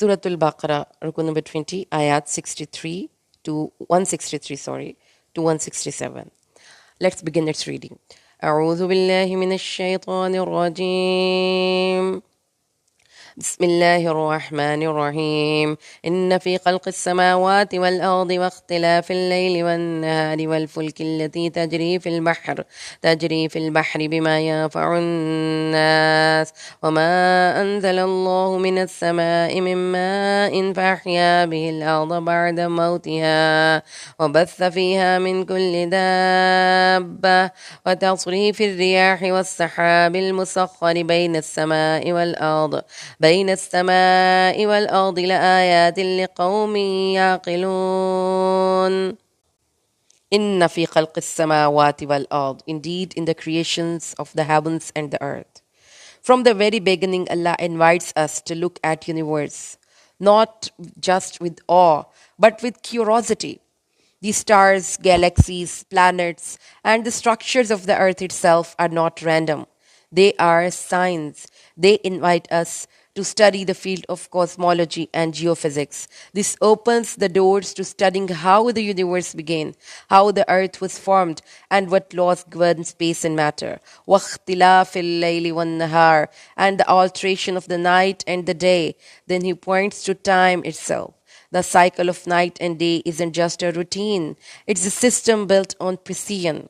Surah Al-Baqarah, ruku number 20, ayat 63 to 163, to 167. Let's begin its reading. أعوذ بالله من الشيطان الرجيم. بسم الله الرحمن الرحيم. إن في خلق السماوات والأرض واختلاف الليل والنهار والفلك التي تجري في البحر بما ينفع الناس وما أنزل الله من السماء من ماء فأحيا به الأرض بعد موتها وبث فيها من كل دابة وتصريف الرياح والسحاب المسخر بين السماء والأرض لآيات لقوم يعقلون. إن في خلق السماوات والأرض. Indeed, in the creations of the heavens and the earth. From the very beginning, Allah invites us to look at universe, not just with awe, but with curiosity. The stars, galaxies, planets, and the structures of the earth itself are not random. They are signs. They invite us to study the field of cosmology and geophysics. This opens the doors to studying how the universe began, how the earth was formed, and what laws govern space and matter. وَاخْتِلَافِ اللَّيْلِ وَالنَّهَارِ, and the alteration of the night and the day. Then he points to time itself. The cycle of night and day isn't just a routine. It's a system built on precision.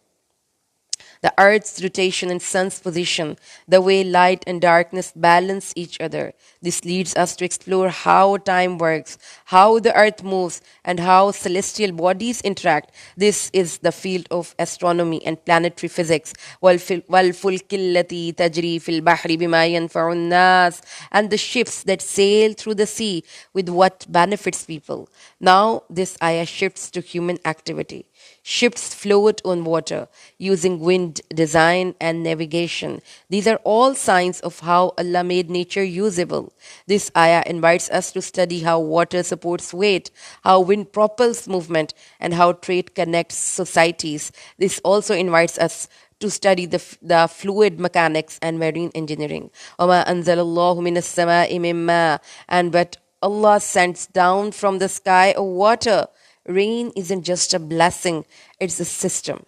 The earth's rotation and sun's position, the way light and darkness balance each other. This leads us to explore how time works, how the earth moves, and how celestial bodies interact. This is the field of astronomy and planetary physics. وَالْفُلْكِ الَّتِي تَجْرِي فِي الْبَحْرِ بِمَا يَنْفَعُ النَّاسِ, and the ships that sail through the sea with what benefits people. Now this ayah shifts to human activity. Ships float on water using wind, design, and navigation. These are all signs of how Allah made nature usable. This ayah invites us to study how water supports weight, how wind propels movement, and how trade connects societies. This also invites us to study the fluid mechanics and marine engineering. وَمَا أَنزَلَ اللَّهُ مِنَ السَّمَاءِ مِن مَّاءٍ, and what Allah sends down from the sky of water. Rain isn't just a blessing, it's a system.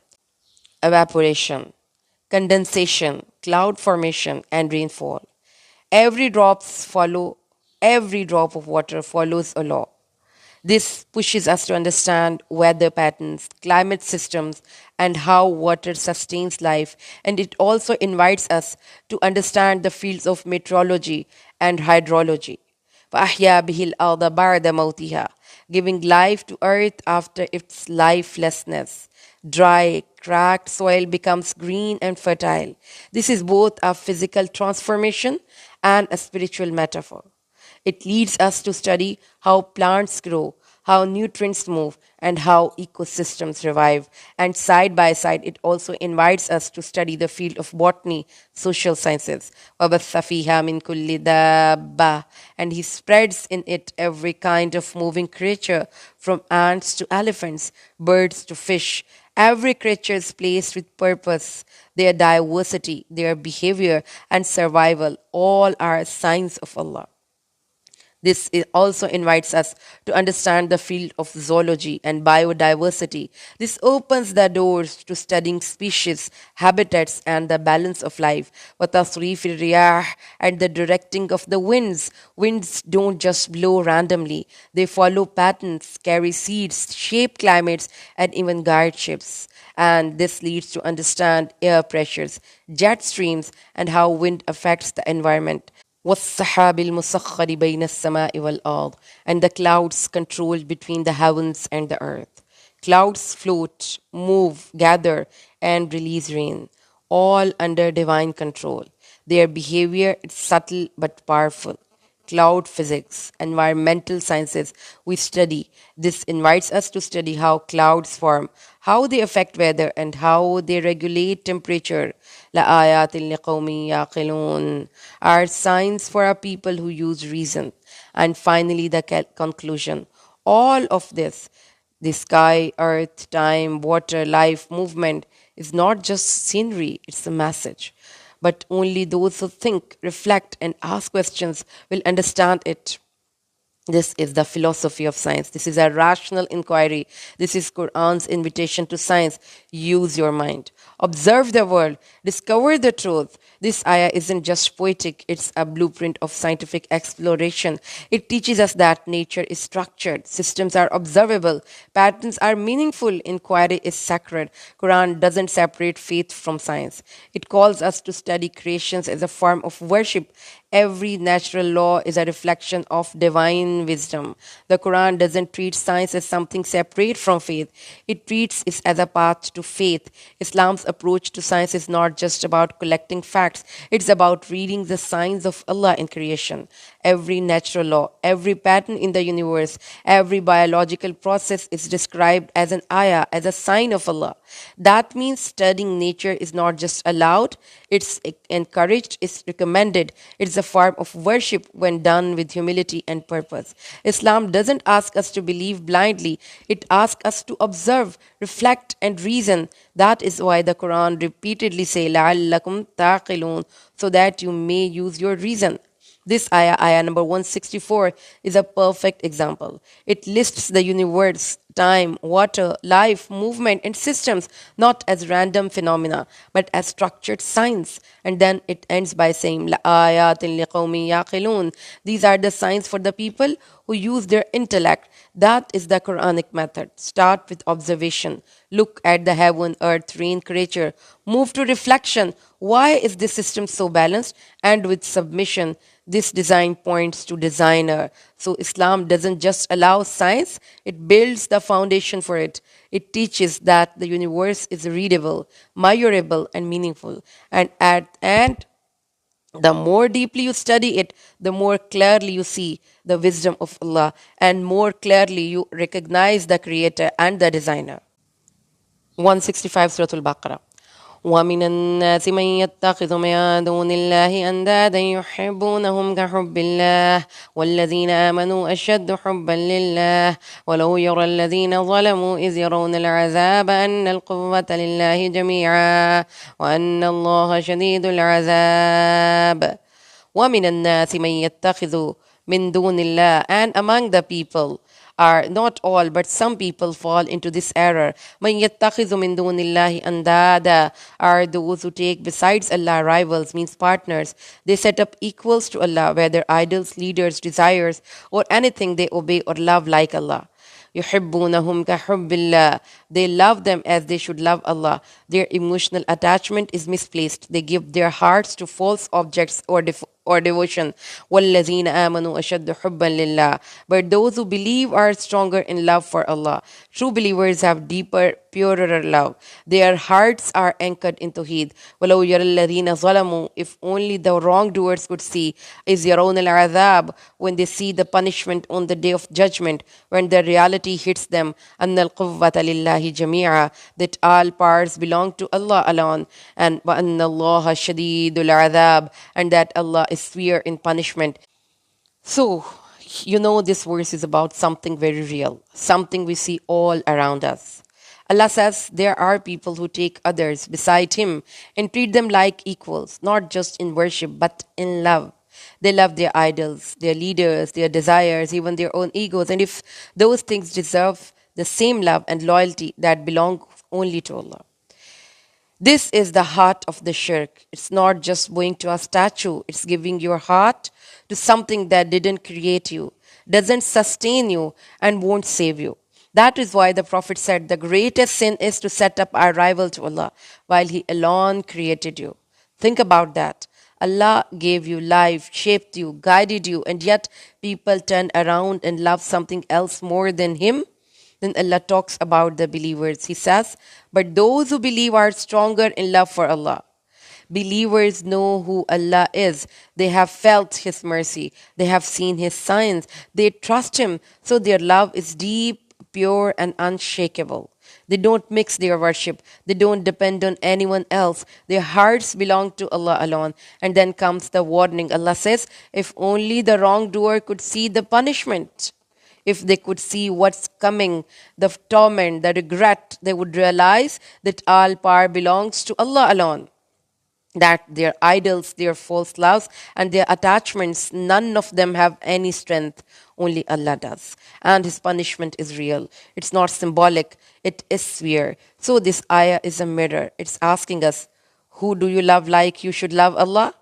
Evaporation, condensation, cloud formation, and rainfall. Every drop of water follows a law. This pushes us to understand weather patterns, climate systems, and how water sustains life. And it also invites us to understand the fields of meteorology and hydrology. فَأَحْيَا بِهِ الْأَرْضَ بَعْدَ مَوْتِهَا, giving life to earth after its lifelessness. Dry, cracked soil becomes green and fertile. This is both a physical transformation and a spiritual metaphor. It leads us to study how plants grow, how nutrients move, and how ecosystems revive. And side by side, it also invites us to study the field of botany, social sciences. وَبَثَّ فِيهَا مِن كُلِّ دَابَّةٍ, and he spreads in it every kind of moving creature, from ants to elephants, birds to fish. Every creature is placed with purpose. Their diversity, their behavior, and survival, all are signs of Allah. This also invites us to understand the field of zoology and biodiversity. This opens the doors to studying species, habitats, and the balance of life. وَتَصْرِيفِ الرِّيَاحِ, and the directing of the winds. Winds don't just blow randomly. They follow patterns, carry seeds, shape climates, and even guide ships. And this leads to understand air pressures, jet streams, and how wind affects the environment. وَالسَّحَابِ الْمُسَخَّرِ بَيْنَ السَّمَاءِ وَالْأَرْضِ, and the clouds controlled between the heavens and the earth. Clouds float, move, gather, and release rain, all under divine control. Their behavior is subtle but powerful. Cloud physics, environmental sciences we study. This invites us to study how clouds form, how they affect weather, and how they regulate temperature. لَآيَاتٍ لِقَوْمٍ يَعْقِلُونَ, are signs for a people who use reason. And finally, the conclusion. All of this, the sky, earth, time, water, life, movement, is not just scenery, it's a message. But only those who think, reflect, and ask questions will understand it. This is the philosophy of science. This is a rational inquiry. This is Quran's invitation to science. Use your mind. Observe the world. Discover the truth. This ayah isn't just poetic, it's a blueprint of scientific exploration. It teaches us that nature is structured, systems are observable, patterns are meaningful, inquiry is sacred. Quran doesn't separate faith from science. It calls us to study creations as a form of worship. Every natural law is a reflection of divine wisdom. The Quran doesn't treat science as something separate from faith, it treats it as a path to faith. Islam's approach to science is not just about collecting facts, it's about reading the signs of Allah in creation. Every natural law, every pattern in the universe, every biological process is described as an ayah, as a sign of Allah. That means studying nature is not just allowed, it's encouraged, it's recommended. It's a form of worship when done with humility and purpose. Islam doesn't ask us to believe blindly, it asks us to observe, reflect, and reason. That is why the Quran repeatedly says, لَعَلَّكُمْ تَعْقِلُونَ, so that you may use your reason. This ayah number 164, is a perfect example. It lists the universe, time, water, life, movement, and systems not as random phenomena, but as structured signs. And then it ends by saying, لَآيَاتٍ لِقَوْمٍ يَعْقِلُونَ. These are the signs for the people who use their intellect. That is the Quranic method. Start with observation. Look at the heaven, earth, rain, creature. Move to reflection. Why is this system so balanced? And with submission, this design points to designer. So Islam doesn't just allow science, it builds the foundation for it. It teaches that the universe is readable, measurable, and meaningful. And the more deeply you study it, the more clearly you see the wisdom of Allah, and more clearly you recognize the creator and the designer. 165 Surah Al-Baqarah. ومن الناس من يتخذ من دون الله أندادا يحبونهم كحب الله والذين آمنوا أشد حبا لله ولو يرى الذين ظلموا إذ يرون العذاب أن القوة لله جميعا وأن الله شديد العذاب. وَمِنَ النَّاسِ مَن يَتَّخِذُ مِن دُونِ اللَّهِ. And among the people are not all, but some people fall into this error. مَن يَتَّخِذُ مِن دُونِ اللَّهِ أَندَادًا are those who take besides Allah rivals, means partners. They set up equals to Allah, whether idols, leaders, desires, or anything they obey or love like Allah. يحبونهم كحب الله. They love them as they should love Allah. Their emotional attachment is misplaced. They give their hearts to false objects or devotion. وَالَّذِينَ آمَنُوا أَشَدُّ حُبًّا لِلَّهِ. But those who believe are stronger in love for Allah. True believers have deeper, purer love. Their hearts are anchored in Tawheed. وَلَوْ يَرَى الَّذِينَ ظَلَمُوا. If only the wrongdoers could see, is يَرَوْنَ الْعَذَابِ, when they see the punishment on the day of judgment, when the reality hits them, أَنَّ الْقُوَّةَ لِلَّهِ جَمِيعًا, that all powers belong to Allah alone, and وَأَنَّ اللَّهَ شَدِيدُ الْعَذَابِ, and that Allah is severe in punishment. So, this verse is about something very real, something we see all around us. Allah says there are people who take others beside Him and treat them like equals, not just in worship, but in love. They love their idols, their leaders, their desires, even their own egos. And if those things deserve the same love and loyalty that belong only to Allah. This is the heart of the shirk. It's not just going to a statue, it's giving your heart to something that didn't create you, doesn't sustain you, and won't save you. That is why the Prophet said the greatest sin is to set up a rival to Allah while He alone created you. Think about that. Allah gave you life, shaped you, guided you, and yet people turn around and love something else more than Him. Then Allah talks about the believers. He says, but those who believe are stronger in love for Allah. Believers know who Allah is. They have felt His mercy. They have seen His signs. They trust Him. So their love is deep, pure, and unshakable. They don't mix their worship. They don't depend on anyone else. Their hearts belong to Allah alone. And then comes the warning. Allah says, if only the wrongdoer could see the punishment. If they could see what's coming, the torment, the regret, they would realize that all power belongs to Allah alone. that their idols, their false loves, and their attachments, none of them have any strength. Only Allah does. And His punishment is real. It's not symbolic, it is severe. So, this ayah is a mirror. It's asking us, who do you love like you should love Allah?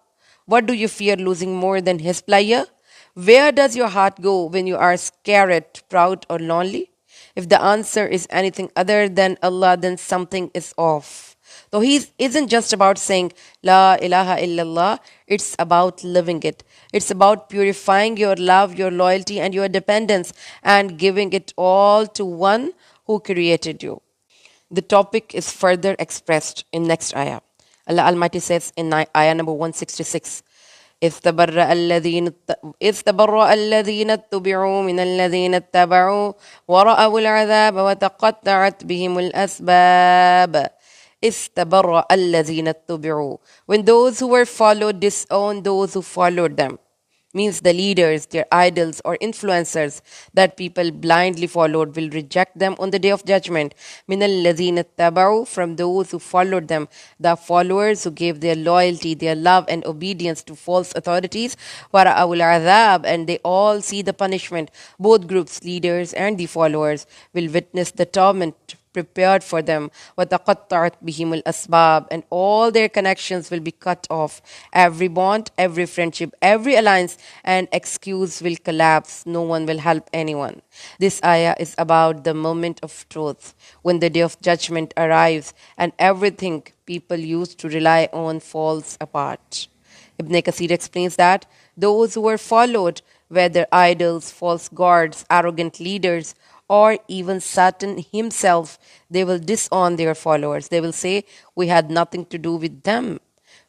What do you fear losing more than His pleasure? Where does your heart go when you are scared, proud, or lonely? If the answer is anything other than Allah, then something is off. So He isn't just about saying La ilaha illallah, it's about living it. It's about purifying your love, your loyalty, and your dependence and giving it all to one who created you. The topic is further expressed in next ayah. Allah Almighty says in ayah number 166, إذ تبرأ الذين اتبعوا من الذين اتبعوا ورأوا العذاب وتقطعت بهم الأسباب. إذ تبرأ الذين اتبعوا. When those who were followed disowned those who followed them, means the leaders, their idols or influencers that people blindly followed will reject them on the day of judgment. مِنَ الَّذِينَ اتَّبَعُوا, from those who followed them, the followers who gave their loyalty, their love and obedience to false authorities. وَرَأَوُا الْعَذَابَ, and they all see the punishment. Both groups, leaders and the followers, will witness the torment prepared for them. وَتَقَطَّعَتْ بِهِمُ الْأَسْبَابِ, and all their connections will be cut off. Every bond, every friendship, every alliance and excuse will collapse. No one will help anyone. This ayah is about the moment of truth, when the day of judgment arrives and everything people used to rely on falls apart. Ibn Kathir explains that those who were followed, whether idols, false gods, arrogant leaders, or even Satan himself, they will disown their followers. They will say, we had nothing to do with them.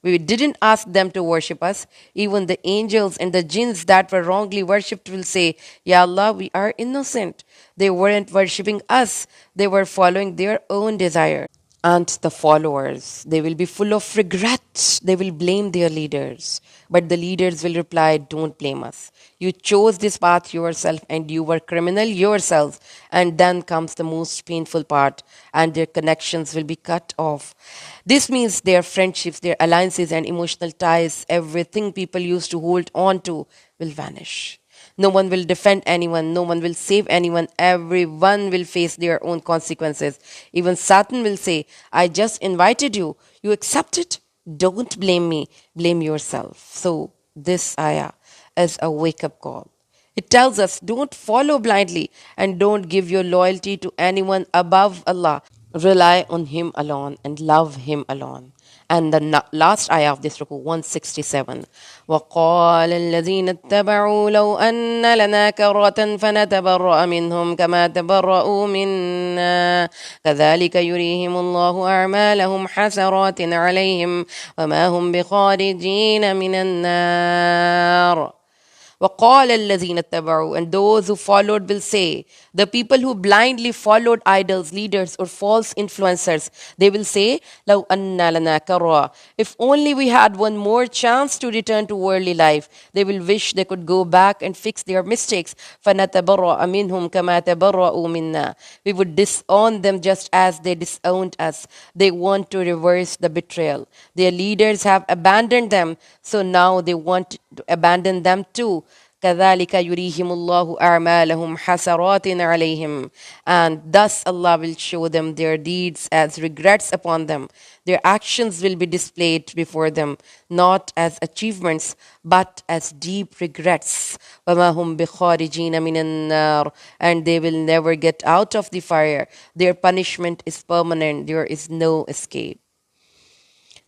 We didn't ask them to worship us. Even the angels and the jinns that were wrongly worshipped will say, Ya Allah, we are innocent. They weren't worshipping us. They were following their own desire. And the followers, they will be full of regret. They will blame their leaders. But the leaders will reply, don't blame us. You chose this path yourself and you were criminal yourselves. And then comes the most painful part, and their connections will be cut off. This means their friendships, their alliances and emotional ties, everything people used to hold on to will vanish. No one will defend anyone. No one will save anyone. Everyone will face their own consequences. Even Satan will say, I just invited you. You accept it? Don't blame me. Blame yourself. So this ayah is a wake-up call. It tells us don't follow blindly and don't give your loyalty to anyone above Allah. Rely on Him alone and love Him alone. And the last ayah of this ruku, 167. وَقَالَ الَّذِينَ اتَّبَعُوا لَوْ أَنَّ لَنَا كَرَّةً فَنَتَبَرَّأَ مِنْهُمْ كَمَا تَبَرَّؤُوا مِنَّا كَذَلِكَ يُرِيهِمُ اللَّهُ أَعْمَالَهُمْ حَسَرَاتٍ عَلَيْهِمْ وَمَا هُمْ بِخَارِجِينَ مِنَ النَّارِ. وَقَالَ الَّذِينَ اتَّبَعُوا, and those who followed will say, the people who blindly followed idols, leaders or false influencers, they will say, لَوْ أَنَّ لَنَا كَرَّةً, if only we had one more chance to return to worldly life. They will wish they could go back and fix their mistakes. فَنَتَبَرَّأَ مِنْهُمْ كَمَا تَبَرَّؤُوا مِنَّا, we would disown them just as they disowned us. They want to reverse the betrayal. Their leaders have abandoned them, so now they want to abandon them too. كَذَلِكَ يُرِيهِمُ اللَّهُ أَعْمَالَهُمْ حَسَرَاتٍ عَلَيْهِمْ, and thus Allah will show them their deeds as regrets upon them. Their actions will be displayed before them, not as achievements, but as deep regrets. وَمَا هُمْ بِخَارِجِينَ مِنَ النَّارِ, and they will never get out of the fire. Their punishment is permanent. There is no escape.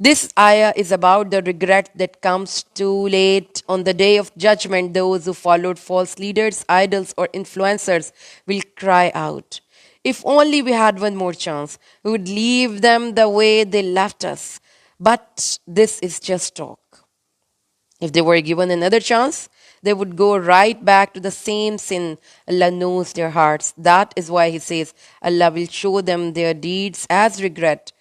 This ayah is about the regret that comes too late. On the day of judgment, those who followed false leaders, idols, or influencers will cry out, if only we had one more chance, we would leave them the way they left us. But this is just talk. If they were given another chance, they would go right back to the same sin. Allah knows their hearts. That is why He says, Allah will show them their deeds as regret.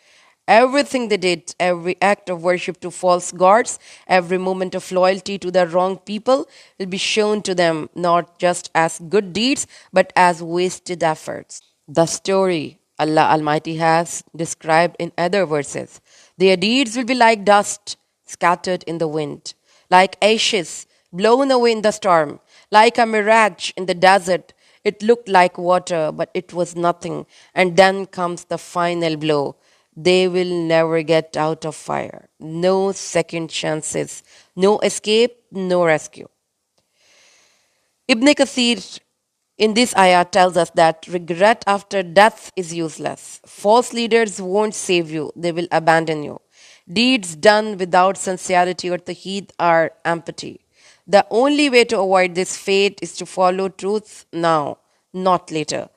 Everything they did, every act of worship to false gods, every moment of loyalty to the wrong people will be shown to them not just as good deeds, but as wasted efforts. The story Allah Almighty has described in other verses. Their deeds will be like dust, scattered in the wind, like ashes blown away in the storm, like a mirage in the desert. It looked like water, but it was nothing. And then comes the final blow. They will never get out of fire. No second chances, no escape, no rescue. Ibn Kathir in this ayah tells us that regret after death is useless. False leaders won't save you, they will abandon you. Deeds done without sincerity or taheed are empty. The only way to avoid this fate is to follow truth now, not later.